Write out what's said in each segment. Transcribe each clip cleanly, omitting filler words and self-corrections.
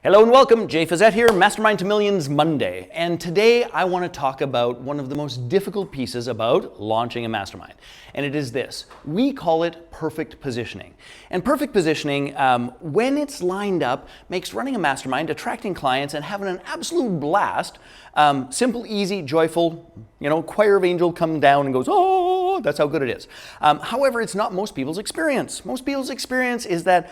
Hello and welcome, Jay Fazette here, Mastermind to Millions Monday. And today I want to talk about one of the most difficult pieces about launching a mastermind. And it is this. We call it perfect positioning. And perfect positioning, when it's lined up, makes running a mastermind, attracting clients, and having an absolute blast, simple, easy, joyful, choir of angel come down and goes, oh, that's how good it is. However, it's not most people's experience. Most people's experience is that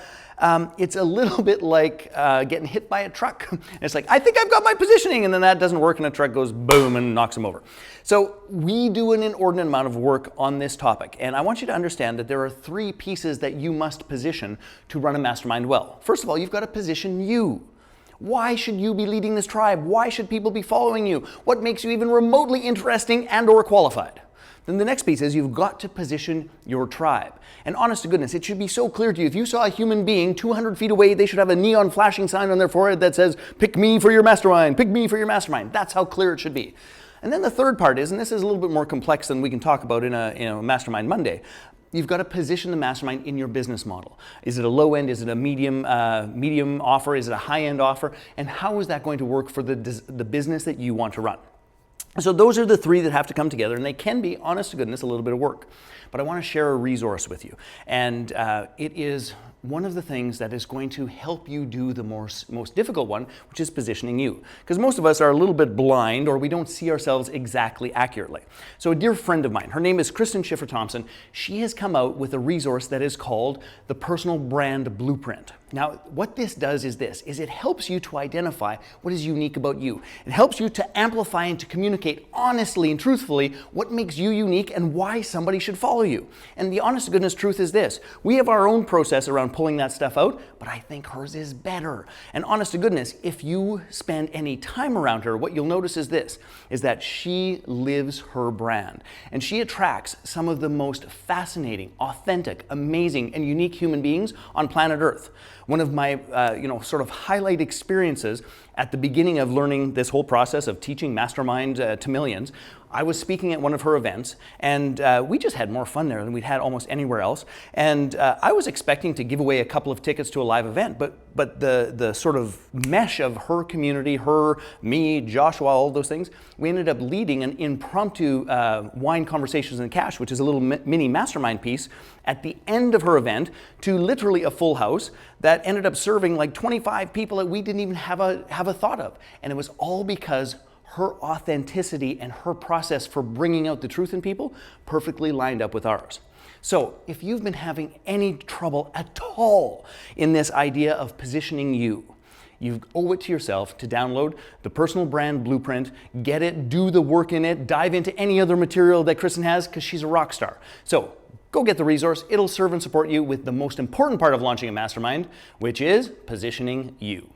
it's a little bit like getting hit by a truck. It's like, I think I've got my positioning, and then that doesn't work, and a truck goes boom and knocks them over. So we do an inordinate amount of work on this topic, and I want you to understand that there are three pieces that you must position to run a mastermind well. First of all, you've got to position you. Why should you be leading this tribe? Why should people be following you? What makes you even remotely interesting and or qualified? Then the next piece is you've got to position your tribe. And honest to goodness, it should be so clear to you. If you saw a human being 200 feet away, they should have a neon flashing sign on their forehead that says, pick me for your mastermind, pick me for your mastermind. That's how clear it should be. And then the third part is, and this is a little bit more complex than we can talk about in a Mastermind Monday, you've got to position the mastermind in your business model. Is it a low end? Is it a medium offer? Is it a high end offer? And how is that going to work for the business that you want to run? So those are the three that have to come together, and they can be, honest to goodness, a little bit of work. But I want to share a resource with you. And it is one of the things that is going to help you do the most difficult one, which is positioning you. Because most of us are a little bit blind, or we don't see ourselves exactly accurately. So a dear friend of mine, her name is Kristen Schiffer-Thompson, she has come out with a resource that is called the Personal Brand Blueprint. Now, what this does is it helps you to identify what is unique about you. It helps you to amplify and to communicate honestly and truthfully what makes you unique and why somebody should follow you. And the honest to goodness truth is this. We have our own process around pulling that stuff out, but I think hers is better. And honest to goodness, if you spend any time around her, what you'll notice is this, is that she lives her brand. And she attracts some of the most fascinating, authentic, amazing, and unique human beings on planet Earth. One of my sort of highlight experiences at the beginning of learning this whole process of teaching Mastermind to Millions, I was speaking at one of her events, and we just had more fun there than we'd had almost anywhere else. And I was expecting to give away a couple of tickets to a live event, but the sort of mesh of her community, her, me, Joshua, all those things, we ended up leading an impromptu wine conversations and cash, which is a little mini mastermind piece at the end of her event to literally a full house that ended up serving like 25 people that we didn't even have a thought of. And it was all because her authenticity and her process for bringing out the truth in people perfectly lined up with ours. So if you've been having any trouble at all in this idea of positioning you owe it to yourself to download the Personal Brand Blueprint, get it, do the work in it, dive into any other material that Kristen has, because she's a rock star. So go get the resource. It'll serve and support you with the most important part of launching a mastermind, which is positioning you.